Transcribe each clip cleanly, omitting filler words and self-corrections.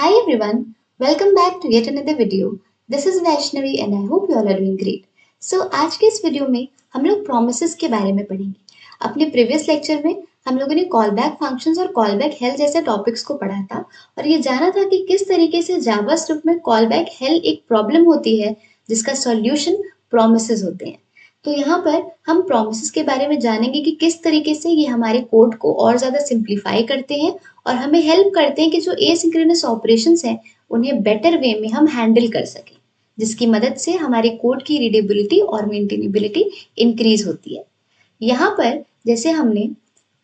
Hi everyone, welcome back to yet another video. This is Vaishnavi and I hope you all are doing great. So आज के इस video में हम लोग promises के बारे में पढ़ेंगे. अपने प्रीवियस लेक्चर में हम लोगों ने कॉल बैक फंक्शंस और कॉल बैक हेल्प जैसे टॉपिक्स को पढ़ा था और ये जाना था कि किस तरीके से जावास्क्रिप्ट में कॉल बैक हेल्प एक प्रॉब्लम होती है जिसका सॉल्यूशन promises होते हैं. तो यहाँ पर हम प्रोमिसेस के बारे में जानेंगे कि किस तरीके से ये हमारे कोड को और ज़्यादा सिंप्लीफाई करते हैं और हमें हेल्प करते हैं कि जो एसिंक्रोनस ऑपरेशंस हैं उन्हें बेटर वे में हम हैंडल कर सकें, जिसकी मदद से हमारे कोड की रीडेबिलिटी और मेंटेनेबिलिटी इंक्रीज होती है. यहाँ पर जैसे हमने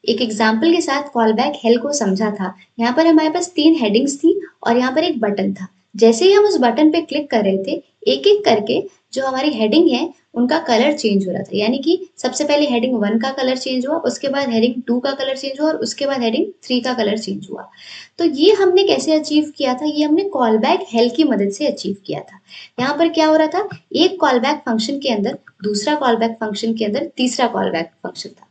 एक एग्जाम्पल के साथ कॉल बैक हेल्प को समझा था. यहाँ पर हमारे पास 3 हेडिंग्स थी और यहाँ पर एक बटन था. जैसे ही हम उस बटन पे क्लिक कर रहे थे, एक एक करके जो हमारी हेडिंग है उनका कलर चेंज हो रहा था. यानी कि सबसे पहले हेडिंग 1 का कलर चेंज हुआ, उसके बाद हेडिंग 2 का कलर चेंज हुआ और उसके बाद हेडिंग 3 का कलर चेंज हुआ. तो ये हमने कैसे अचीव किया था? ये हमने कॉल बैक हेल्प की मदद से अचीव किया था. यहाँ पर क्या हो रहा था, एक कॉल बैक फंक्शन के अंदर दूसरा कॉल बैक फंक्शन के अंदर तीसरा कॉल बैक फंक्शन था.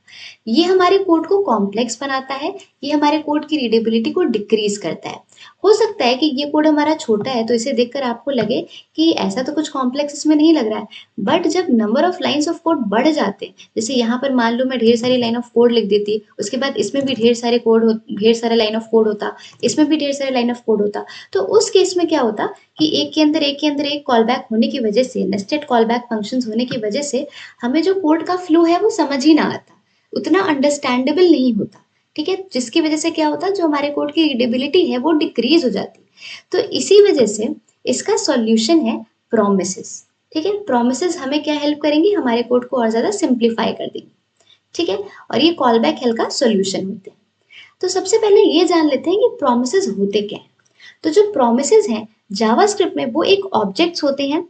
ये हमारे कोड को कॉम्प्लेक्स बनाता है, ये हमारे कोड की रीडेबिलिटी को डिक्रीज करता है. हो सकता है कि ये कोड हमारा छोटा है तो इसे देखकर आपको लगे कि ऐसा तो कुछ कॉम्प्लेक्स इसमें नहीं लग रहा है, बट जब number of lines of code बढ़ जाते हैं, जैसे यहाँ पर मान लो मैं ढेर सारी लाइन ऑफ कोड लिख देती, उसके बाद इसमें भी ढेर सारा लाइन ऑफ कोड होता, इसमें भी ढेर सारे लाइन ऑफ कोड होता, तो उस केस में क्या होता कि एक के अंदर एक कॉल बैक होने की वजह से, नेस्टेड कॉल बैक फंक्शंस होने की वजह से हमें जो कोड का फ्लो है वो समझ ही ना आता, उतना अंडरस्टैंडेबल नहीं होता. ठीक है, जिसकी वजह से क्या होता, जो हमारे कोड की रीडेबिलिटी है वो डिक्रीज हो जाती. तो इसी वजह से इसका सॉल्यूशन है प्रोमिसेस. ठीक है, प्रोमिसेस हमें क्या हेल्प करेंगी, हमारे कोड को और ज्यादा सिंप्लीफाई कर देंगे. ठीक है, और ये कॉल बैक हेल्प का सॉल्यूशन होते हैं. तो सबसे पहले ये जान लेते हैं कि प्रोमिसेस होते क्या है. तो जो प्रोमिसेस हैं जावास्क्रिप्ट में वो एक ऑब्जेक्ट्स होते हैं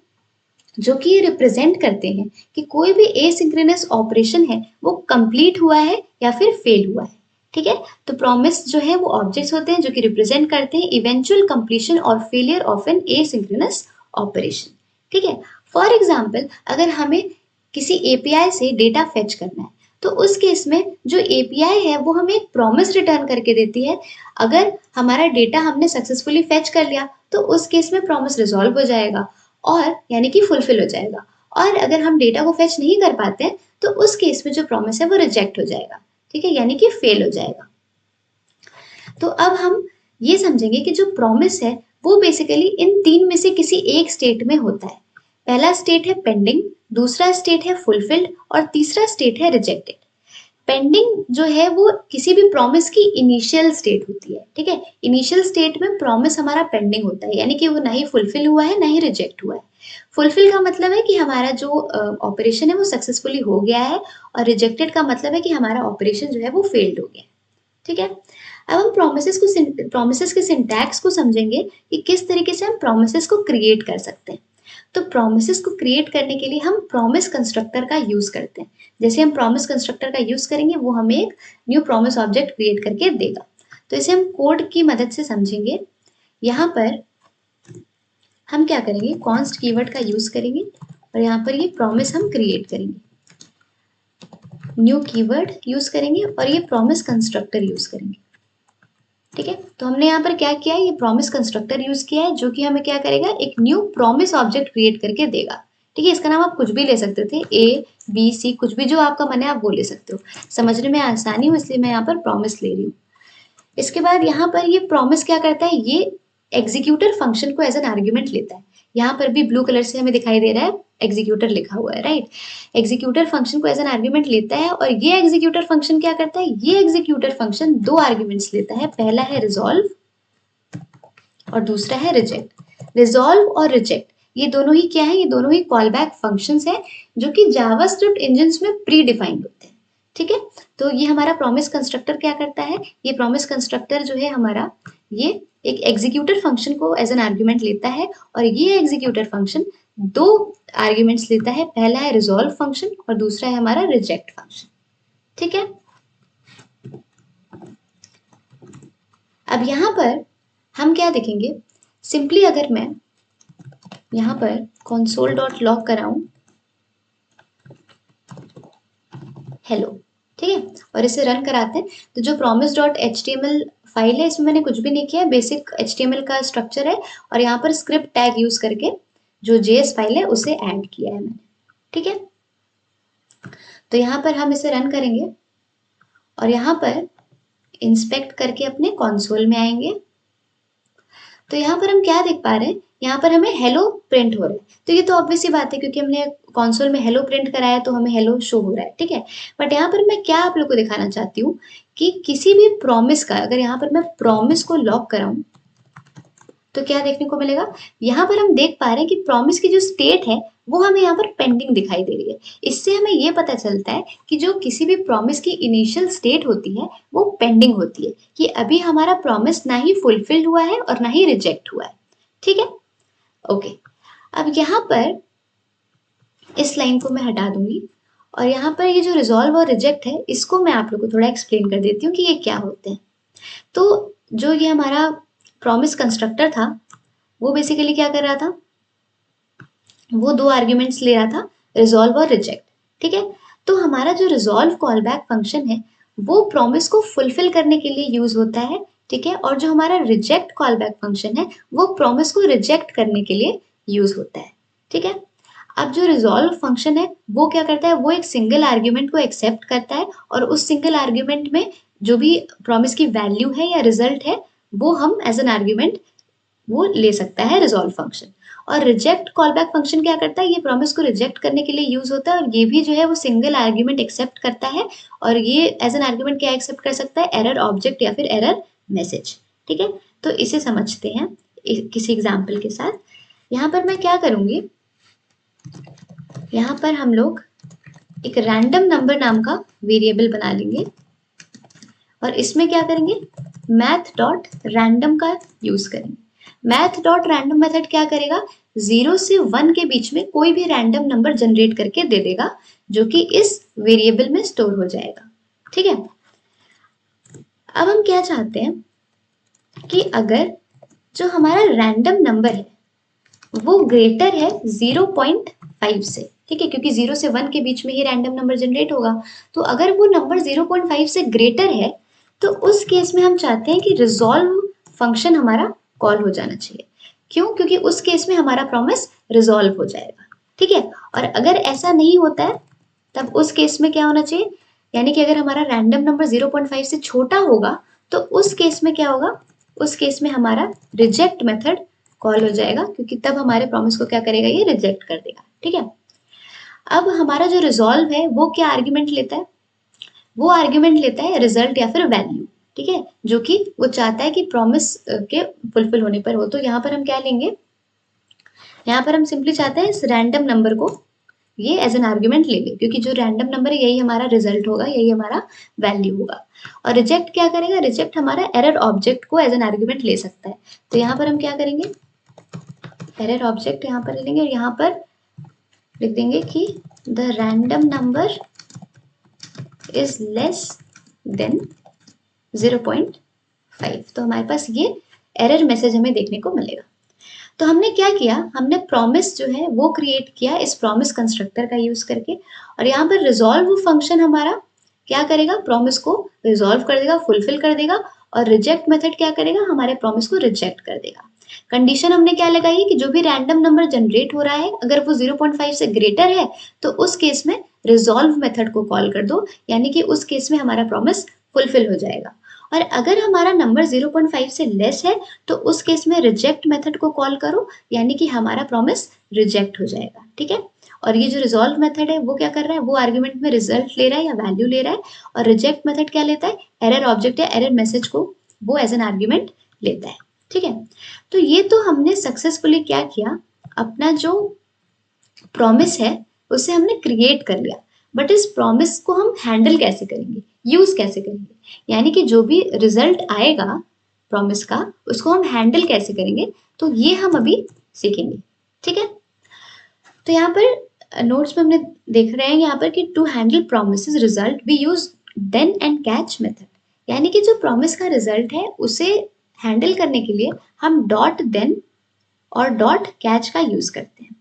जो कि ये रिप्रेजेंट करते हैं कि कोई भी एसिंक्रोनस ऑपरेशन है वो कंप्लीट हुआ है या फिर फेल हुआ है. ठीक है, तो प्रॉमिस जो है वो ऑब्जेक्ट्स होते हैं जो कि रिप्रेजेंट करते हैं इवेंचुअल कंप्लीशन और failure of an asynchronous operation. ठीक है, फॉर एग्जांपल अगर हमें किसी एपीआई से डेटा फेच करना है तो उस केस में जो एपीआई है वो हमें एक प्रॉमिस रिटर्न करके देती है. अगर हमारा डेटा हमने सक्सेसफुली फेच कर लिया तो उस केस में प्रॉमिस रिजॉल्व हो जाएगा और यानी कि फुलफिल हो जाएगा. और अगर हम डेटा को फेच नहीं कर पाते हैं तो उस केस में जो प्रॉमिस है वो रिजेक्ट हो जाएगा. ठीक है, यानी कि फेल हो जाएगा. तो अब हम ये समझेंगे कि जो प्रॉमिस है वो बेसिकली इन 3 में से किसी एक स्टेट में होता है. पहला स्टेट है पेंडिंग, दूसरा स्टेट है फुलफिल्ड और तीसरा स्टेट है रिजेक्टेड. पेंडिंग जो है वो किसी भी प्रॉमिस की इनिशियल स्टेट होती है. ठीक है, इनिशियल स्टेट में प्रॉमिस हमारा पेंडिंग होता है, यानी कि वो ना ही फुलफिल हुआ है ना ही रिजेक्ट हुआ है. फुलफिल का मतलब है कि हमारा जो ऑपरेशन है वो सक्सेसफुली हो गया है और रिजेक्टेड का मतलब है कि हमारा ऑपरेशन जो है वो फेल्ड हो गया. ठीक है, अब हम प्रोमिसेस के सिंटैक्स को समझेंगे कि किस तरीके से हम प्रोमिसेस को क्रिएट कर सकते हैं. तो प्रोमिसेस को क्रिएट करने के लिए हम प्रॉमिस कंस्ट्रक्टर का यूज करते हैं. जैसे हम प्रॉमिस कंस्ट्रक्टर का यूज करेंगे वो हमें एक न्यू प्रॉमिस ऑब्जेक्ट क्रिएट करके देगा. तो इसे हम कोड की मदद से समझेंगे. यहाँ पर हम क्या करेंगे, कॉन्स्ट कीवर्ड का यूज करेंगे और यहाँ पर ये प्रॉमिस हम क्रिएट करेंगे, न्यू कीवर्ड यूज करेंगे और ये प्रॉमिस कंस्ट्रक्टर यूज करेंगे. ठीक है, तो हमने यहाँ पर क्या किया है, ये प्रॉमिस कंस्ट्रक्टर यूज किया है जो कि हमें क्या करेगा, एक न्यू प्रॉमिस ऑब्जेक्ट क्रिएट करके देगा. ठीक है, इसका नाम आप कुछ भी ले सकते थे, ए बी सी, कुछ भी जो आपका मन है आप वो ले सकते हो. समझने में आसानी हो इसलिए मैं यहाँ पर प्रॉमिस ले रही हूँ. इसके बाद यहाँ पर ये प्रॉमिस क्या करता है, ये एग्जीक्यूटर फंक्शन को एज एन आर्ग्यूमेंट लेता है. यहाँ पर भी ब्लू कलर से हमें दिखाई दे रहा है एग्जीक्यूटर लिखा हुआ है, राइट. एग्जीक्यूटर फंक्शन को एज एन आर्ग्यूमेंट लेता है और ये एग्जीक्यूटर फंक्शन क्या करता है, ये एग्जीक्यूटर फंक्शन 2 आर्ग्यूमेंट्स लेता है. पहला है रिजॉल्व और दूसरा है रिजेक्ट. रिजॉल्व और रिजेक्ट ये दोनों ही क्या है, ये दोनों ही कॉल बैक फंक्शंस है जो कि जावास्क्रिप्ट इंजन्स में प्री डिफाइंड होते हैं. ठीक है, तो ये हमारा प्रॉमिस कंस्ट्रक्टर क्या करता है, ये प्रॉमिस कंस्ट्रक्टर जो है हमारा, ये एक एग्जीक्यूटर फंक्शन को एज एन आर्ग्यूमेंट लेता है और ये एग्जीक्यूटर फंक्शन 2 आर्ग्यूमेंट्स लेता है. पहला है रिजॉल्व फंक्शन और दूसरा है हमारा रिजेक्ट फंक्शन. ठीक है, अब यहाँ पर हम क्या देखेंगे, सिंपली अगर मैं यहाँ पर console.log कराऊं हेलो, ठीक है, और इसे रन कराते हैं तो जो promise.html फाइल है, इसमें मैंने कुछ भी नहीं किया है, बेसिक HTML का स्ट्रक्चर है और यहाँ पर स्क्रिप्ट टैग यूज करके जो JS फाइल है उसे ऐड किया है मैंने, ठीक है। तो यहाँ पर हम इसे रन करेंगे और यहाँ पर इंस्पेक्ट करके अपने कंसोल में आएंगे। तो यहाँ पर हम क्या देख पा रहे हैं, यहाँ पर हमें हेलो प्रिंट हो रहा है। तो ये तो ऑब्वियस सी बात है क्योंकि हमने कंसोल में हेलो प्रिंट कराया तो हमें हेलो शो हो रहा है, ठीक है। बट यहाँ पर मैं क्या आप लोग को दिखाना चाहती हूँ कि किसी भी प्रॉमिस का अगर यहाँ पर मैं प्रॉमिस को लॉक कराऊं तो क्या देखने को मिलेगा, यहाँ पर हम देख पा रहे हैं कि प्रॉमिस की जो स्टेट है वो हमें यहाँ पर पेंडिंग दिखाई दे रही है। इससे हमें ये पता चलता है कि जो किसी भी प्रॉमिस की इनिशियल स्टेट होती है वो पेंडिंग होती है, कि अभी हमारा प्रॉमिस ना ही फुलफिल हुआ है और ना ही रिजेक्ट हुआ है, ठीक है। ओके, अब यहाँ पर इस लाइन को मैं हटा दूंगी और यहाँ पर ये जो रिजॉल्व और रिजेक्ट है इसको मैं आप लोग को थोड़ा एक्सप्लेन कर देती हूँ कि ये क्या होते हैं। तो जो ये हमारा प्रॉमिस कंस्ट्रक्टर था वो बेसिकली क्या कर रहा था, वो दो आर्ग्यूमेंट्स ले रहा था, रिजॉल्व और रिजेक्ट, ठीक है। तो हमारा जो रिजॉल्व कॉल बैक फंक्शन है वो प्रॉमिस को फुलफिल करने के लिए यूज होता है, ठीक है। और जो हमारा रिजेक्ट कॉल बैक फंक्शन है वो प्रॉमिस को रिजेक्ट करने के लिए यूज होता है, ठीक है। अब जो रिजॉल्व फंक्शन है वो क्या करता है, वो एक सिंगल आर्ग्यूमेंट को एक्सेप्ट करता है और उस सिंगल आर्ग्यूमेंट में जो भी प्रॉमिस की वैल्यू है या रिजल्ट है वो हम एज एन आर्ग्यूमेंट वो ले सकता है रिजॉल्व फंक्शन। और रिजेक्ट कॉल बैक फंक्शन क्या करता है, ये प्रॉमिस को रिजेक्ट करने के लिए यूज होता है और ये भी जो है वो सिंगल आर्ग्यूमेंट एक्सेप्ट करता है और ये एज एन आर्ग्यूमेंट क्या एक्सेप्ट कर सकता है, एरर ऑब्जेक्ट या फिर एरर मैसेज, ठीक है। तो इसे समझते हैं किसी एग्जाम्पल के साथ। यहाँ पर मैं क्या करूंगी, यहाँ पर हम लोग एक रैंडम नंबर नाम का वेरिएबल बना लेंगे और इसमें क्या करेंगे, मैथ डॉट रैंडम का यूज करेंगे। मैथ डॉट रैंडम मेथड क्या करेगा, 0 से 1 के बीच में कोई भी रैंडम नंबर जनरेट करके दे देगा जो कि इस वेरिएबल में स्टोर हो जाएगा, ठीक है। अब हम क्या चाहते हैं कि अगर जो हमारा रैंडम नंबर है वो ग्रेटर है 0.5 से, ठीक है, क्योंकि 0 से 1 के बीच में ही रैंडम नंबर जनरेट होगा। तो अगर वो नंबर 0.5 से ग्रेटर है तो उस केस में हम चाहते हैं कि रिजॉल्व फंक्शन हमारा कॉल हो जाना चाहिए। क्यों, क्योंकि उस केस में हमारा प्रॉमिस रिजॉल्व हो जाएगा, ठीक है। और अगर ऐसा नहीं होता है तब उस केस में क्या होना चाहिए, यानी कि अगर हमारा रैंडम नंबर 0.5 से छोटा होगा तो उस केस में क्या होगा, उस केस में हमारा रिजेक्ट मेथड कॉल हो जाएगा क्योंकि तब हमारे प्रॉमिस को क्या करेगा, ये रिजेक्ट कर देगा, ठीक है। अब हमारा जो रिजॉल्व है वो क्या आर्ग्यूमेंट लेता है, वो आर्ग्यूमेंट लेता है रिजल्ट या फिर वैल्यू, ठीक है, जो कि वो चाहता है कि प्रॉमिस के फुलफिल होने पर हो। तो यहाँ पर हम क्या लेंगे, यहाँ पर हम सिंपली चाहते हैं इस रैंडम नंबर को ये एज एन आर्ग्यूमेंट ले ले, क्योंकि जो रैंडम नंबर है यही हमारा रिजल्ट होगा, यही हमारा वैल्यू होगा। और रिजेक्ट क्या करेगा, रिजेक्ट हमारा एरर ऑब्जेक्ट को एज एन आर्ग्यूमेंट ले सकता है। तो यहाँ पर हम क्या करेंगे, एरर ऑब्जेक्ट यहाँ पर ले लेंगे और यहाँ पर लिख देंगे कि the random number is less than 0.5। तो हमारे पास ये एरर मैसेज हमें देखने को मिलेगा। तो हमने क्या किया, हमने प्रॉमिस जो है वो क्रिएट किया इस प्रॉमिस कंस्ट्रक्टर का यूज करके और यहाँ पर रिजॉल्व फंक्शन हमारा क्या करेगा, प्रॉमिस को रिजॉल्व कर देगा, फुलफिल कर देगा और रिजेक्ट मेथड क्या करेगा, हमारे प्रॉमिस को रिजेक्ट कर देगा। कंडीशन हमने क्या लगाई है कि जो भी रैंडम नंबर जनरेट हो रहा है अगर वो 0.5 से ग्रेटर है तो उस केस में रिजॉल्व मेथड को कॉल कर दो, यानी कि उस केस में हमारा प्रॉमिस फुलफिल हो जाएगा। और अगर हमारा नंबर 0.5 से लेस है तो उस केस में रिजेक्ट मेथड को कॉल करो, यानी कि हमारा प्रॉमिस रिजेक्ट हो जाएगा, ठीक है। और ये जो रिजॉल्व मेथड है वो क्या कर रहा है, वो आर्ग्यूमेंट में रिजल्ट ले रहा है या वैल्यू ले रहा है और रिजेक्ट मेथड क्या लेता है, एरर ऑब्जेक्ट या एरर मैसेज को वो एज एन आर्ग्यूमेंट लेता है, ठीक है। तो ये तो हमने सक्सेसफुली क्या किया, अपना जो प्रॉमिस है उसे हमने क्रिएट कर लिया। बट इस प्रॉमिस को हम हैंडल कैसे करेंगे, यूज कैसे करेंगे, यानी कि जो भी रिजल्ट आएगा प्रॉमिस का उसको हम हैंडल कैसे करेंगे, तो ये हम अभी सीखेंगे, ठीक है। तो यहाँ पर नोट्स में हमने देख रहे हैं यहाँ पर कि to handle promise result we use then and catch method, यानी कि जो प्रॉमिस का रिजल्ट है उसे हैंडल करने के लिए हम डॉट देन और डॉट कैच का यूज करते हैं,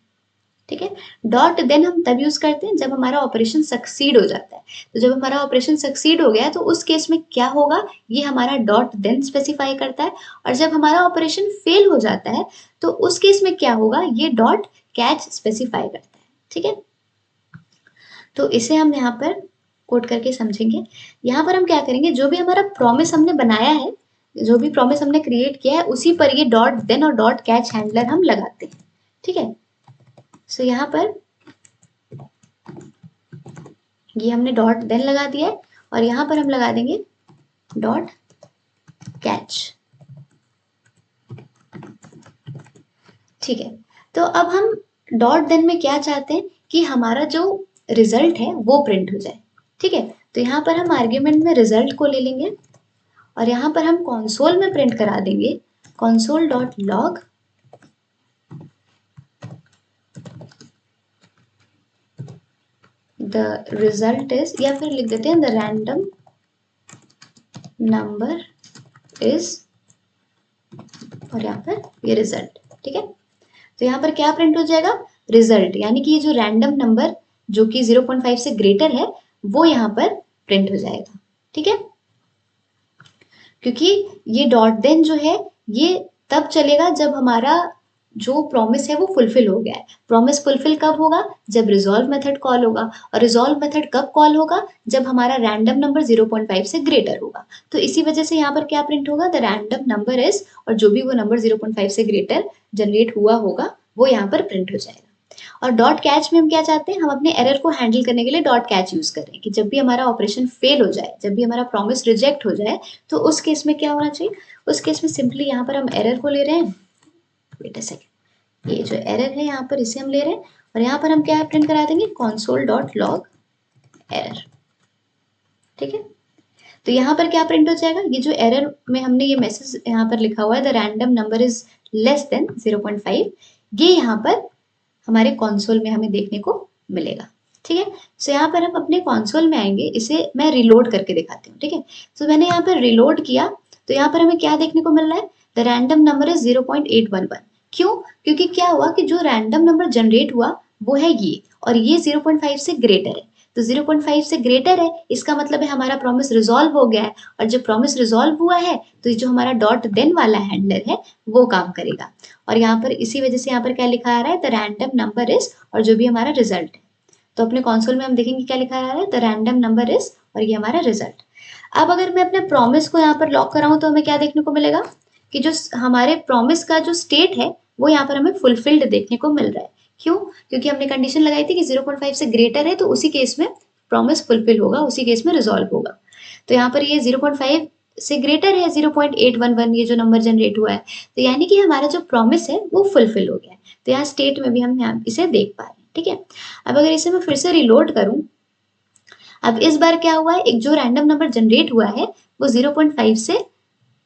ठीक है। डॉट देन हम तब यूज करते हैं जब हमारा ऑपरेशन सक्सीड हो जाता है। तो जब हमारा ऑपरेशन सक्सीड हो गया तो उस केस में क्या होगा, ये हमारा डॉट देन स्पेसिफाई करता है। और जब हमारा ऑपरेशन फेल हो जाता है तो उस केस में क्या होगा, ये डॉट कैच स्पेसिफाई करता है। ठीक है, तो इसे हम यहाँ पर कोड करके समझेंगे। यहाँ पर हम क्या करेंगे, जो भी हमारा प्रॉमिस हमने बनाया है, जो भी प्रॉमिस हमने क्रिएट किया है, उसी पर ये डॉट देन और डॉट कैच हैंडलर हम लगाते हैं। ठीक है, सो यहाँ पर ये हमने डॉट देन लगा दिया है और यहाँ पर हम लगा देंगे डॉट कैच। ठीक है, तो अब हम डॉट देन में क्या चाहते हैं कि हमारा जो रिजल्ट है वो प्रिंट हो जाए। ठीक है, तो यहाँ पर हम आर्ग्यूमेंट में रिजल्ट को ले लेंगे और यहाँ पर हम कंसोल में प्रिंट करा देंगे console dot log the result is, या फिर लिख देते हैं द रैंडम नंबर इज, और यहाँ पर ये रिजल्ट। ठीक है, तो यहाँ पर क्या प्रिंट हो जाएगा, रिजल्ट, यानी कि ये जो रैंडम नंबर जो कि 0.5 से ग्रेटर है वो यहाँ पर प्रिंट हो जाएगा। ठीक है, क्योंकि ये डॉट देन जो है ये तब चलेगा जब हमारा जो प्रॉमिस है वो फुलफिल हो गया है। प्रॉमिस फुलफिल कब होगा, जब रिजॉल्व मेथड कॉल होगा। और रिजॉल्व मेथड कब कॉल होगा, जब हमारा रैंडम नंबर 0.5 से ग्रेटर होगा। तो इसी वजह से यहाँ पर क्या प्रिंट होगा, द रैंडम नंबर इज, और जो भी वो नंबर 0.5 से ग्रेटर जनरेट हुआ होगा वो यहाँ पर प्रिंट हो जाएगा। और डॉट कैच में हम क्या चाहते हैं, हम अपने एरर को हैंडल करने के लिए डॉट कैच यूज कर रहे हैं कि जब भी हमारा ऑपरेशन फेल हो जाए, जब भी हमारा प्रॉमिस रिजेक्ट हो जाए, तो उस केस में क्या होना चाहिए, उस केस में सिंपली यहाँ पर हम एरर को ले रहे हैं। वेट अ सेकेंड, ये जो एरर है यहाँ पर इसे हम ले रहे हैं और यहाँ पर हम क्या प्रिंट करा देंगे, कंसोल डॉट लॉग एरर। ठीक है, तो यहाँ पर क्या प्रिंट हो जाएगा, ये जो एरर में हमने ये मैसेज यहाँ पर लिखा हुआ है the random number is less than 0.5, ये यहाँ पर हमारे कंसोल में हमें देखने को मिलेगा। ठीक है, सो यहाँ पर हम अपने कंसोल में आएंगे, इसे मैं रिलोड करके दिखाती हूँ। ठीक है, सो मैंने यहाँ पर रिलोड किया तो यहाँ पर हमें क्या देखने को मिल रहा है, द रैंडम नंबर इज 0.811। क्यों, क्योंकि क्या हुआ कि जो रैंडम नंबर जनरेट हुआ वो है ये, और ये 0.5 से ग्रेटर है। तो 0.5 से ग्रेटर है, इसका मतलब है हमारा प्रॉमिस रिजॉल्व हो गया है। और जब प्रॉमिस रिजॉल्व हुआ है तो जो हमारा डॉट देन वाला हैंडलर है वो काम करेगा। और यहाँ पर इसी वजह से यहाँ पर क्या लिखा आ रहा है, द रैंडम नंबर इज, और जो भी हमारा रिजल्ट है। तो अपने कंसोल में हम देखेंगे क्या लिखा आ रहा है, द रैंडम नंबर इज, और ये हमारा रिजल्ट। अब अगर मैं अपने प्रॉमिस को यहाँ पर लॉक कराऊं तो हमें क्या देखने को मिलेगा कि जो हमारे प्रॉमिस का जो स्टेट है वो यहाँ पर हमें फुलफिल्ड देखने को मिल रहा है। क्यों, क्योंकि हमने कंडीशन लगाई थी कि 0.5 से ग्रेटर है तो उसी केस में प्रॉमिस फुलफिल होगा, उसी केस में रिजॉल्व होगा। तो यहाँ पर ये 0.5 से ग्रेटर है 0.811, ये जो नंबर जनरेट हुआ है, तो यानी कि हमारा जो प्रॉमिस है वो फुलफिल हो गया है। तो यहाँ स्टेट में भी हम यहाँ इसे देख पा रहे हैं। ठीक है, अब अगर इसे मैं फिर से रिलोड करूं, अब इस बार क्या हुआ है, एक जो रैंडम नंबर जनरेट हुआ है वो 0.5 से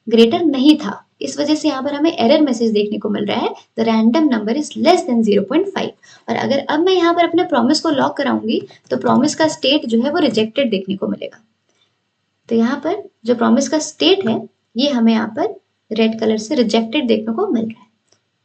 ग्रेटर नहीं था, इस वजह से यहाँ पर हमें एरर मैसेज देखने को मिल रहा है, the random number is less than 0.5। और अगर अब मैं यहाँ पर अपने प्रॉमिस को लॉक कराऊंगी तो प्रॉमिस का स्टेट जो है वो रिजेक्टेड देखने को मिलेगा। तो यहाँ पर जो प्रॉमिस का स्टेट है ये हमें यहाँ पर रेड कलर से रिजेक्टेड देखने को मिल रहा है।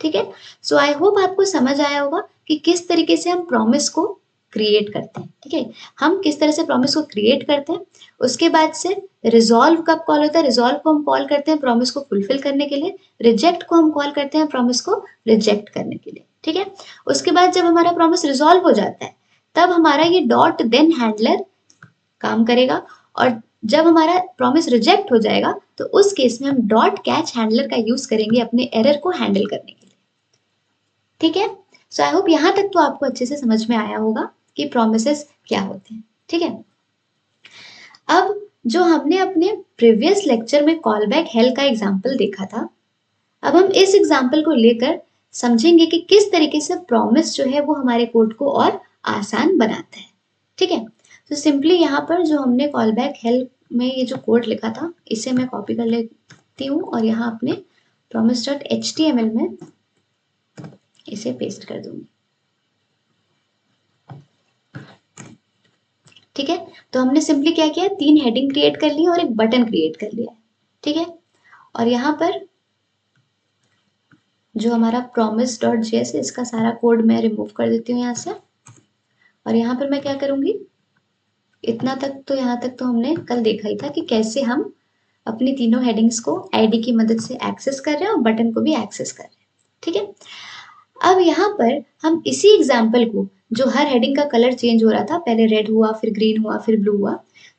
ठीक है, सो आई होप आपको समझ आया होगा कि किस तरीके से हम प्रॉमिस को क्रिएट करते हैं। ठीक है, हम किस तरह से प्रॉमिस को क्रिएट करते हैं। उसके बाद से रिजॉल्व कब कॉल होता है, रिजॉल्व को हम कॉल करते हैं प्रॉमिस को फुलफिल करने के लिए, रिजेक्ट को हम कॉल करते हैं प्रॉमिस को रिजेक्ट करने के लिए। ठीक है, उसके बाद जब हमारा प्रॉमिस रिजॉल्व हो जाता है तब हमारा ये डॉट देन हैंडलर काम करेगा, और जब हमारा प्रॉमिस रिजेक्ट हो जाएगा तो उस केस में हम डॉट कैच हैंडलर का यूज करेंगे अपने एरर को हैंडल करने के लिए। ठीक है, सो आई होप यहां तक तो आपको अच्छे से समझ में आया होगा कि प्रोमिसेस क्या होते हैं। ठीक है, अब जो हमने अपने प्रीवियस लेक्चर में कॉल बैक हेल्प का एग्जाम्पल देखा था, अब हम इस एग्जाम्पल को लेकर समझेंगे कि किस तरीके से प्रॉमिस जो है वो हमारे कोड को और आसान बनाता है। ठीक है, तो सिंपली यहाँ पर जो हमने कॉल बैक हेल्प में ये जो कोड लिखा था इसे मैं कॉपी कर लेती हूँ और यहाँ अपने promise.html में इसे पेस्ट कर दूंगी। ठीक है, तो हमने सिंपली क्या किया, 3 हेडिंग क्रिएट कर ली और एक बटन क्रिएट कर लिया है। ठीक है, और यहाँ पर जो हमारा promise.js है इसका सारा कोड मैं रिमूव कर देती हूँ यहाँ से। और यहाँ पर मैं क्या करूँगी, इतना तक तो यहाँ तक तो हमने कल देखा ही था कि कैसे हम अपनी तीनों हेडिंग्स को आईडी की मदद से एक्सेस कर रहे हैं और बटन को भी एक्सेस कर रहे हैं। ठीक है, अब यहाँ पर हम इसी एग्जाम्पल को, जो हर हेडिंग का कलर चेंज हो रहा था, पहले रेड हुआ फिर ग्रीन हुआ फिर ब्लू हुआ,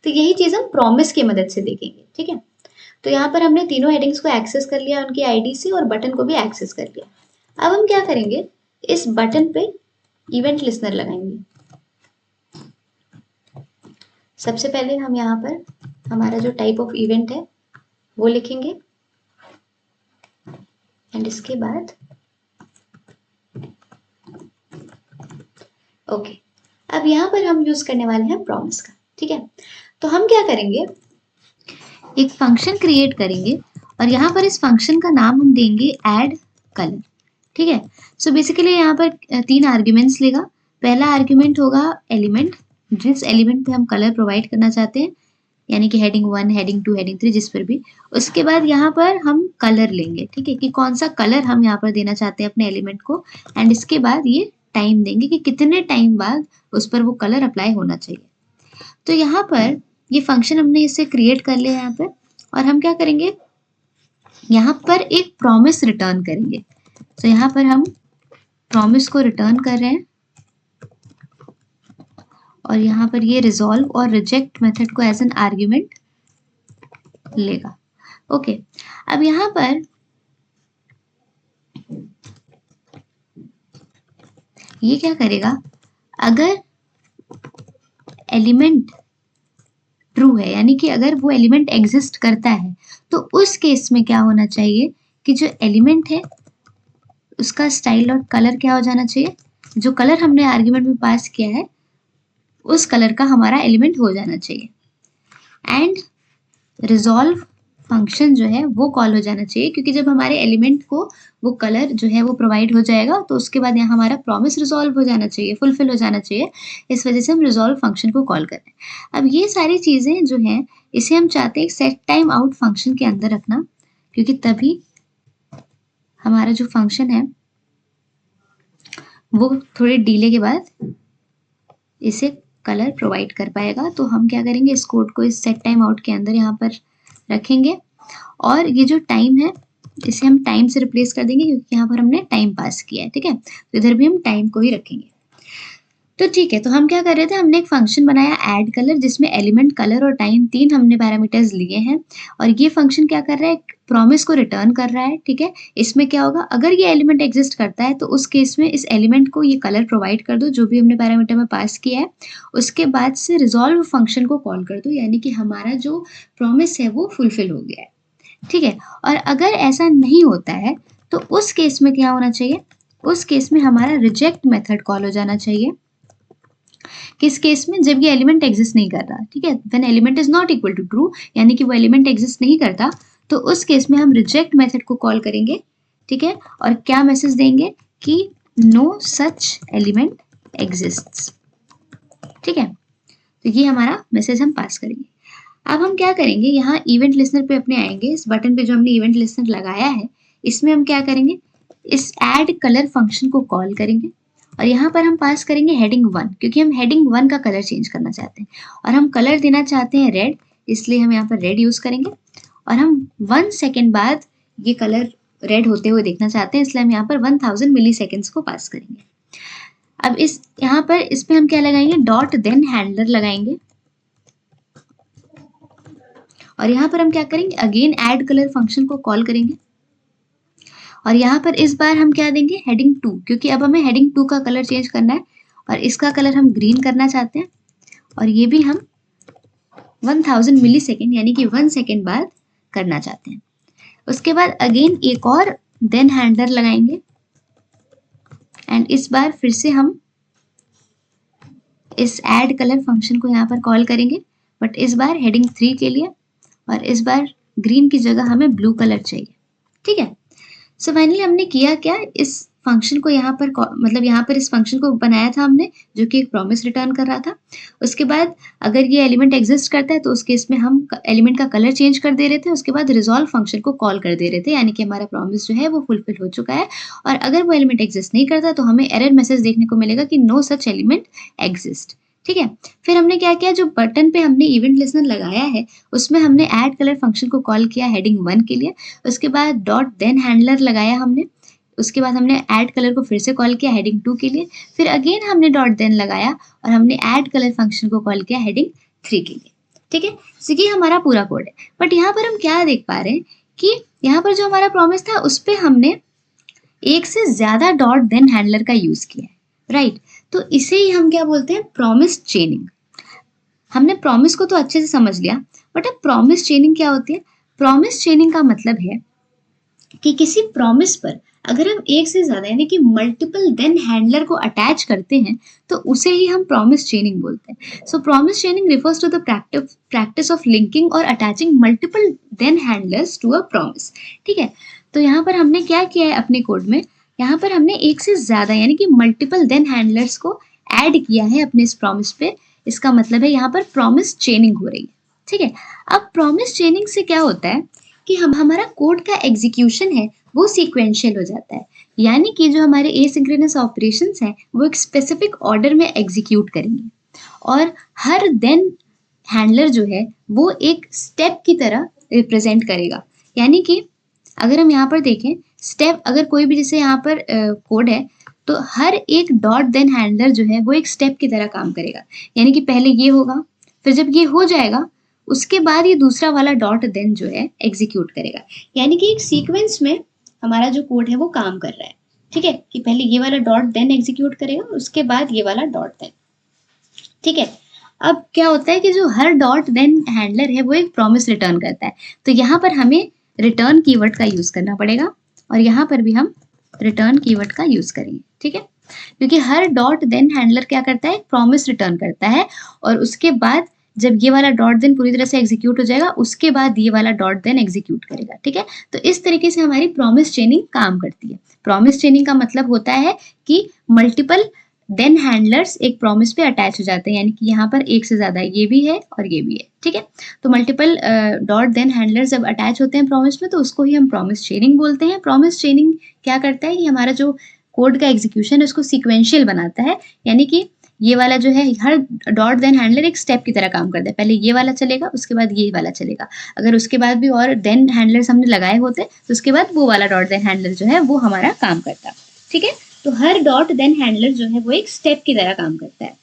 तो यही चीज हम प्रॉमिस की मदद से देखेंगे। ठीक है, तो यहाँ पर हमने तीनों हेडिंग्स को एक्सेस कर लिया उनकी आईडी से और बटन को भी एक्सेस कर लिया। अब हम क्या करेंगे, इस बटन पे इवेंट लिस्नर लगाएंगे। सबसे पहले हम यहाँ पर हमारा जो टाइप ऑफ इवेंट है वो लिखेंगे एंड इसके बाद ओके, अब यहाँ पर हम यूज करने वाले हैं प्रॉमिस का। ठीक है, तो हम क्या करेंगे, एक फंक्शन क्रिएट करेंगे और यहाँ पर इस फंक्शन का नाम हम देंगे ऐड कलर। ठीक है, सो बेसिकली यहाँ पर 3 आर्ग्यूमेंट्स लेगा। पहला आर्ग्यूमेंट होगा एलिमेंट, जिस एलिमेंट पे हम कलर प्रोवाइड करना चाहते हैं, यानी कि हेडिंग 1, हेडिंग 2, हेडिंग 3, जिस पर भी। उसके बाद यहाँ पर हम कलर लेंगे। ठीक है, कि कौन सा कलर हम यहाँ पर देना चाहते हैं अपने एलिमेंट को, एंड इसके बाद ये टाइम देंगे कि कितने टाइम बाद उस पर वो कलर अप्लाई होना चाहिए। तो यहाँ पर ये फंक्शन हमने इसे क्रिएट कर लिया यहाँ पर, और हम क्या करेंगे, यहाँ पर एक प्रॉमिस रिटर्न करेंगे। तो यहाँ पर हम प्रॉमिस को रिटर्न कर रहे हैं और यहाँ पर ये रिजॉल्व और रिजेक्ट मेथड को एज एन आर्ग्यूमेंट लेगा। ओके, अब यहाँ पर ये क्या करेगा, अगर एलिमेंट ट्रू है, यानी कि अगर वो एलिमेंट एग्जिस्ट करता है, तो उस केस में क्या होना चाहिए कि जो एलिमेंट है उसका स्टाइल और कलर क्या हो जाना चाहिए, जो कलर हमने आर्ग्यूमेंट में पास किया है उस कलर का हमारा एलिमेंट हो जाना चाहिए। एंड रिजॉल्व फंक्शन जो है वो कॉल हो जाना चाहिए, क्योंकि जब हमारे एलिमेंट को वो कलर जो है वो प्रोवाइड हो जाएगा तो उसके बाद यहाँ हमारा प्रॉमिस रिजॉल्व हो जाना चाहिए, फुलफिल हो जाना चाहिए। इस वजह से हम रिजॉल्व फंक्शन को कॉल कर रहे हैं। अब ये सारी चीज़ें जो हैं इसे हम चाहते हैं सेट टाइम आउट फंक्शन के अंदर रखना, क्योंकि तभी हमारा जो फंक्शन है वो थोड़े डिले के बाद इसे कलर प्रोवाइड कर पाएगा। तो हम क्या करेंगे, इस कोड को इस सेट टाइम आउट के अंदर यहाँ पर रखेंगे और ये जो टाइम है इसे हम टाइम से रिप्लेस कर देंगे, क्योंकि यहाँ पर हमने टाइम पास किया है। ठीक है, तो इधर भी हम टाइम को ही रखेंगे। तो ठीक है, तो हम क्या कर रहे थे, हमने एक फंक्शन बनाया ऐड कलर, जिसमें एलिमेंट, कलर और टाइम 3 हमने पैरामीटर्स लिए हैं। और ये फंक्शन क्या कर रहा है, प्रॉमिस को रिटर्न कर रहा है। ठीक है, इसमें क्या होगा, अगर ये एलिमेंट एग्जिस्ट करता है तो उस केस में इस एलिमेंट को ये कलर प्रोवाइड कर दो जो भी हमने पैरामीटर में पास किया है। उसके बाद से रिजॉल्व फंक्शन को कॉल कर दो, यानी कि हमारा जो प्रॉमिस है वो फुलफिल हो गया है। ठीक है, और अगर ऐसा नहीं होता है तो उस केस में क्या होना चाहिए, उस केस में हमारा रिजेक्ट मेथड कॉल हो जाना चाहिए। किस केस में, जब ये एलिमेंट एग्जिस्ट नहीं कर रहा। ठीक है, when element is not equal to true, यानी कि वो एलिमेंट एग्जिस्ट नहीं करता, तो उस केस में हम रिजेक्ट मेथड को कॉल करेंगे। ठीक है, और क्या मैसेज देंगे कि नो सच एलिमेंट एग्जिस्ट्स। ठीक है, तो ये हमारा मैसेज हम पास करेंगे। अब हम क्या करेंगे, यहाँ इवेंट लिस्नर पे अपने आएंगे, इस बटन पे जो हमने इवेंट लिस्नर लगाया है इसमें हम क्या करेंगे, इस ऐड कलर फंक्शन को कॉल करेंगे और यहाँ पर हम पास करेंगे हेडिंग 1, क्योंकि हम हेडिंग 1 का कलर चेंज करना चाहते हैं और हम कलर देना चाहते हैं रेड, इसलिए हम यहाँ पर रेड यूज करेंगे। और हम 1 सेकेंड बाद ये कलर रेड होते हुए देखना चाहते हैं, इसलिए हम यहाँ पर 1000 मिली सेकेंड्स को पास करेंगे। अब इस यहाँ पर इस पे हम क्या लगाएंगे, डॉट देन हैंडलर लगाएंगे और यहाँ पर हम क्या करेंगे, अगेन ऐड कलर फंक्शन को कॉल करेंगे और यहाँ पर इस बार हम क्या देंगे, हेडिंग 2, क्योंकि अब हमें हेडिंग 2 का कलर चेंज करना है और इसका कलर हम ग्रीन करना चाहते हैं और ये भी हम 1000 मिली सेकेंड यानी कि 1 सेकेंड बाद करना चाहते हैं। उसके बाद अगेन एक और देन हैंडलर लगाएंगे एंड इस बार फिर से हम इस ऐड कलर फंक्शन को यहाँ पर कॉल करेंगे, बट इस बार हेडिंग 3 के लिए, और इस बार ग्रीन की जगह हमें ब्लू कलर चाहिए। ठीक है, सो फाइनली हमने किया क्या, इस फंक्शन को यहाँ पर मतलब यहाँ पर इस फंक्शन को बनाया था हमने, जो कि एक प्रॉमिस रिटर्न कर रहा था। उसके बाद अगर ये एलिमेंट एग्जिस्ट करता है तो उस केस में हम एलिमेंट का कलर चेंज कर दे रहे थे, उसके बाद रिजॉल्व फंक्शन को कॉल कर दे रहे थे, यानी कि हमारा प्रॉमिस जो है वो फुलफिल हो चुका है। और अगर वो एलिमेंट एग्जिस्ट नहीं करता तो हमें एरर मैसेज देखने को मिलेगा कि नो सच एलिमेंट एग्जिस्ट। ठीक है, फिर हमने क्या किया, जो बटन पे हमने इवेंट लिसनर लगाया है उसमें हमने ऐड कलर फंक्शन को कॉल किया हेडिंग 1 के लिए। उसके बाद डॉट देन हैंडलर लगाया हमने, उसके बाद हमने ऐड कलर को फिर से कॉल किया हेडिंग 2 के लिए, फिर अगेन हमने डॉट देन लगाया और हमने ऐड कलर फंक्शन को कॉल किया हेडिंग 3 के लिए। ठीक है, तो ये हमारा पूरा कोड है। बट यहाँ पर हम क्या देख पा रहे हैं कि यहाँ पर जो हमारा प्रॉमिस था उस पर हमने एक से ज्यादा डॉट देन हैंडलर का यूज किया है, राइट। तो इसे ही हम क्या बोलते हैं, प्रॉमिस चेनिंग। हमने प्रॉमिस को तो अच्छे से समझ लिया, बट अब प्रॉमिस चेनिंग क्या होती है? प्रॉमिस चेनिंग का मतलब है कि किसी प्रॉमिस पर अगर हम एक से ज्यादा यानी कि मल्टीपल देन हैंडलर को अटैच करते हैं तो उसे ही हम प्रॉमिस चेनिंग बोलते हैं। So promise chaining refers to the practice of linking और attaching multiple then handlers to a promise. ठीक है, तो यहाँ पर हमने क्या किया है अपने कोड में, यहाँ पर हमने एक से ज्यादा यानी कि मल्टीपल देन हैंडलर्स को ऐड किया है अपने इस प्रॉमिस पे। इसका मतलब है यहाँ पर प्रॉमिस चेनिंग हो रही है। ठीक है, अब प्रॉमिस चेनिंग से क्या होता है कि हम हमारा कोड का एग्जीक्यूशन है वो सीक्वेंशियल हो जाता है, यानी कि जो हमारे एसिंक्रोनस ऑपरेशंस हैं वो एक स्पेसिफिक ऑर्डर में एग्जीक्यूट करेंगे और हर देन हैंडलर जो है वो एक स्टेप की तरह रिप्रेजेंट करेगा। यानी कि अगर हम यहाँ पर देखें स्टेप, अगर कोई भी जैसे यहाँ पर कोड है तो हर एक डॉट देन हैंडलर जो है वो एक स्टेप की तरह काम करेगा। यानी कि पहले ये होगा, फिर जब ये हो जाएगा उसके बाद ये दूसरा वाला डॉट देन जो है एग्जीक्यूट करेगा। यानी कि एक सीक्वेंस में हमारा जो कोड है वो काम कर रहा है। ठीक है, कि पहले ये वाला डॉट देन एग्जीक्यूट करेगा, उसके बाद ये वाला डॉट देन। ठीक है, अब क्या होता है कि जो हर डॉट देन हैंडलर है वो एक प्रॉमिस रिटर्न करता है, तो यहाँ पर हमें रिटर्न कीवर्ड का यूज करना पड़ेगा और यहाँ पर भी हम रिटर्न कीवर्ड का यूज करेंगे। ठीक है, क्योंकि हर डॉट देन हैंडलर क्या करता है, प्रॉमिस रिटर्न करता है और उसके बाद जब ये वाला डॉट देन पूरी तरह से एग्जीक्यूट हो जाएगा उसके बाद ये वाला डॉट देन एग्जीक्यूट करेगा। ठीक है, तो इस तरीके से हमारी प्रॉमिस चेनिंग काम करती है। प्रॉमिस चेनिंग का मतलब होता है कि मल्टीपल देन हैंडलर्स एक प्रॉमिस पे अटैच हो जाते हैं, यानी कि यहाँ पर एक से ज्यादा ये भी है और ये भी है। ठीक है, तो मल्टीपल डॉट देन हैंडलर्स जब अटैच होते हैं प्रॉमिस में तो उसको ही हम प्रॉमिस चेनिंग बोलते हैं। प्रॉमिस चेनिंग क्या करता है कि हमारा जो कोड का एग्जीक्यूशन है उसको सीक्वेंशियल बनाता है, यानी कि ये वाला जो है हर डॉट देन हैंडलर एक स्टेप की तरह काम करता है। पहले ये वाला चलेगा उसके बाद ये वाला चलेगा, अगर उसके बाद भी और देन हैंडलर्स हमने लगाए होते तो उसके बाद वो वाला डॉट देन हैंडलर जो है वो हमारा काम करता। ठीक है, तो हर डॉट देन हैंडलर जो है वो एक स्टेप की तरह काम करता है।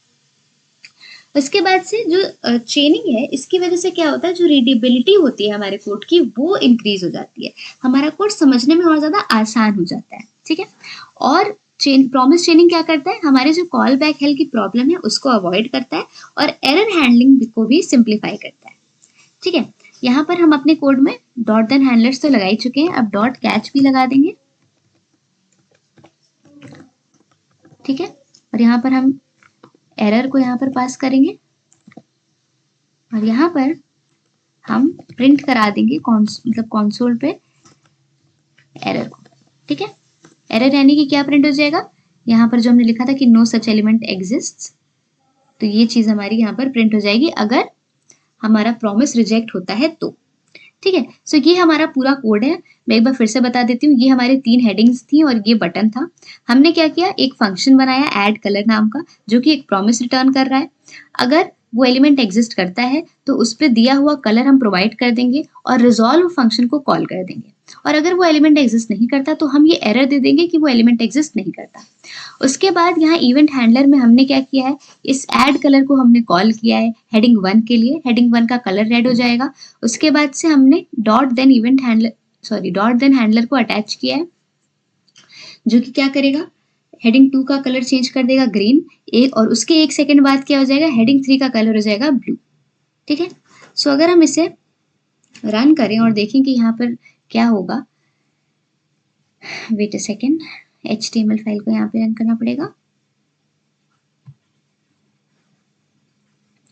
उसके बाद से जो चेनिंग है इसकी वजह से क्या होता है, जो रीडेबिलिटी होती है हमारे कोड की वो इंक्रीज हो जाती है, हमारा कोड समझने में और ज्यादा आसान हो जाता है। ठीक है, और प्रॉमिस चेनिंग क्या करता है, हमारे जो कॉल बैक हेल्प की प्रॉब्लम है उसको अवॉइड करता है और एरर हैंडलिंग को भी सिंप्लीफाई करता है। ठीक है, यहाँ पर हम अपने कोड में डॉट देन हैंडलर्स तो लगा ही चुके हैं, अब डॉट कैच भी लगा देंगे। ठीक है, और यहाँ पर हम एरर को यहाँ पर पास करेंगे और यहाँ पर हम प्रिंट करा देंगे मतलब कंसोल पे एरर को। ठीक है, एरर यानी कि क्या प्रिंट हो जाएगा, यहाँ पर जो हमने लिखा था कि नो सच एलिमेंट एग्जिस्ट्स, तो ये चीज हमारी यहाँ पर प्रिंट हो जाएगी अगर हमारा प्रॉमिस रिजेक्ट होता है तो। ठीक है, सो ये हमारा पूरा कोड है। मैं एक बार फिर से बता देती हूँ, ये हमारे 3 हेडिंग्स थी और ये बटन था। हमने क्या किया, एक फंक्शन बनाया ऐड कलर नाम का जो कि एक प्रॉमिस रिटर्न कर रहा है। अगर वो एलिमेंट एग्जिस्ट करता है तो उस पर दिया हुआ कलर हम प्रोवाइड कर देंगे और रिजॉल्व फंक्शन को कॉल कर देंगे, और अगर वो एलिमेंट एग्जिस्ट नहीं करता तो हम ये एरर दे देंगे कि वो एलिमेंट एग्जिस्ट नहीं करता। उसके बाद यहाँ इवेंट हैंडलर में हमने क्या किया है, इस ऐड कलर को हमने कॉल किया है हेडिंग 1 के लिए, हेडिंग 1 का कलर रेड हो जाएगा। उसके बाद से हमने डॉट देन हैंडलर को अटैच किया है जो कि क्या करेगा, हेडिंग 2 का कलर चेंज कर देगा ग्रीन, और उसके 1 सेकेंड बाद क्या हो जाएगा, हेडिंग 3 का कलर हो जाएगा ब्लू। ठीक है, सो अगर हम इसे रन करें और देखें कि यहाँ पर क्या होगा, wait a second, HTML file को यहाँ पे रन करना पड़ेगा।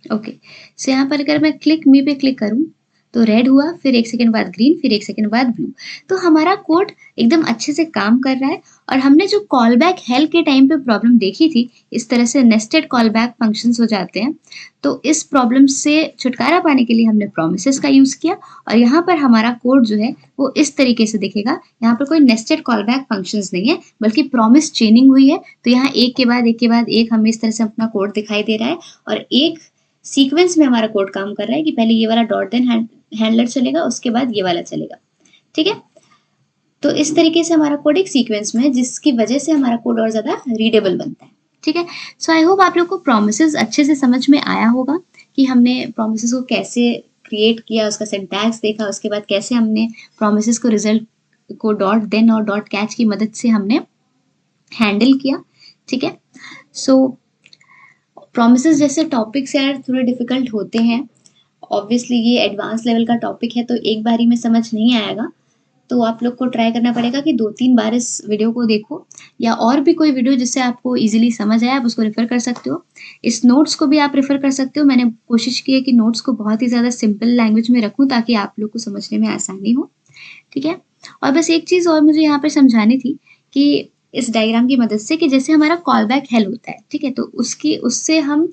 ओके, सो यहाँ पर अगर मैं क्लिक मी पे क्लिक करूँ तो रेड हुआ, फिर 1 सेकंड बाद ग्रीन, फिर 1 सेकंड बाद ब्लू। तो हमारा कोड एकदम अच्छे से काम कर रहा है और हमने जो कॉल बैक हेल्प के टाइम पे प्रॉब्लम देखी थी, इस तरह से नेस्टेड कॉल बैक फंक्शंस हो जाते हैं। तो इस प्रॉब्लम से छुटकारा पाने के लिए हमने प्रोमिसेस का यूज़ किया और यहाँ पर हमारा कोड जो है वो इस तरीके से दिखेगा। यहाँ पर कोई नेस्टेड कॉल बैक फंक्शंस नहीं है, बल्कि प्रॉमिस चेनिंग हुई है। तो यहाँ एक के बाद एक के बाद एक हमें इस तरह से अपना कोड दिखाई दे रहा है और एक सीक्वेंस में हमारा कोड काम कर रहा है कि पहले ये वाला डॉट देन हैंडलर चलेगा, उसके बाद ये वाला चलेगा। ठीक है, तो इस तरीके से हमारा कोड एक सीक्वेंस में है, जिसकी वजह से हमारा कोड और ज़्यादा रीडेबल बनता है। ठीक है, सो आई होप आप लोग को प्रोमिसेस अच्छे से समझ में आया होगा कि हमने प्रोमिसेस को कैसे क्रिएट किया, उसका सिंटैक्स देखा, उसके बाद कैसे हमने प्रोमिसेस को रिजल्ट को डॉट देन और डॉट कैच की मदद से हमने हैंडल किया। ठीक है, सो प्रोमिसेस जैसे टॉपिक्स यार थोड़े डिफिकल्ट होते हैं। ऑब्वियसली ये एडवांस लेवल का टॉपिक है, तो एक बारी में समझ नहीं आएगा। तो आप लोग को ट्राई करना पड़ेगा कि 2-3 बार इस वीडियो को देखो, या और भी कोई वीडियो जिससे आपको ईज़िली समझ आए आप उसको रेफ़र कर सकते हो। इस नोट्स को भी आप रेफ़र कर सकते हो। मैंने कोशिश की है कि नोट्स को बहुत ही ज़्यादा सिंपल लैंग्वेज में रखूँ ताकि आप लोग को समझने में आसानी हो। ठीक है? और बस एक चीज़ और मुझे यहाँ पे समझानी थी कि इस डायग्राम की मदद से कि जैसे हमारा कॉल बैक हेल होता है, ठीक है? तो उससे हम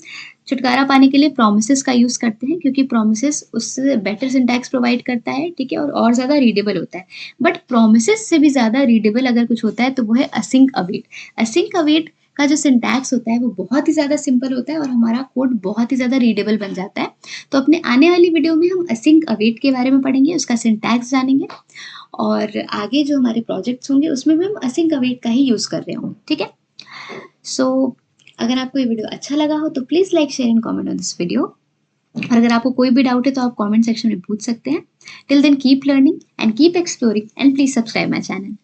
छुटकारा पाने के लिए प्रोमिसेस का यूज़ करते हैं, क्योंकि प्रोमिसेस उससे बेटर सिंटैक्स प्रोवाइड करता है, ठीक है? और ज़्यादा रीडेबल होता है। बट प्रोमिसेस से भी ज़्यादा रीडेबल अगर कुछ होता है तो वो है असिंक अवेट। असिंक अवेट का जो सिंटैक्स होता है वो बहुत ही ज़्यादा सिंपल होता है और हमारा कोड बहुत ही ज़्यादा रीडेबल बन जाता है। तो अपने आने वाली वीडियो में हम असिंक अवेट के बारे में पढ़ेंगे, उसका सिंटैक्स जानेंगे और आगे जो हमारे प्रोजेक्ट्स होंगे उसमें भी हम असिंक अवेट का ही यूज़ कर रहे होंगे। ठीक है? सो अगर आपको ये वीडियो अच्छा लगा हो तो please like, share and comment on this video. और अगर आपको कोई भी डाउट है तो आप कमेंट सेक्शन में पूछ सकते हैं। Till then keep learning and keep exploring and please subscribe my channel.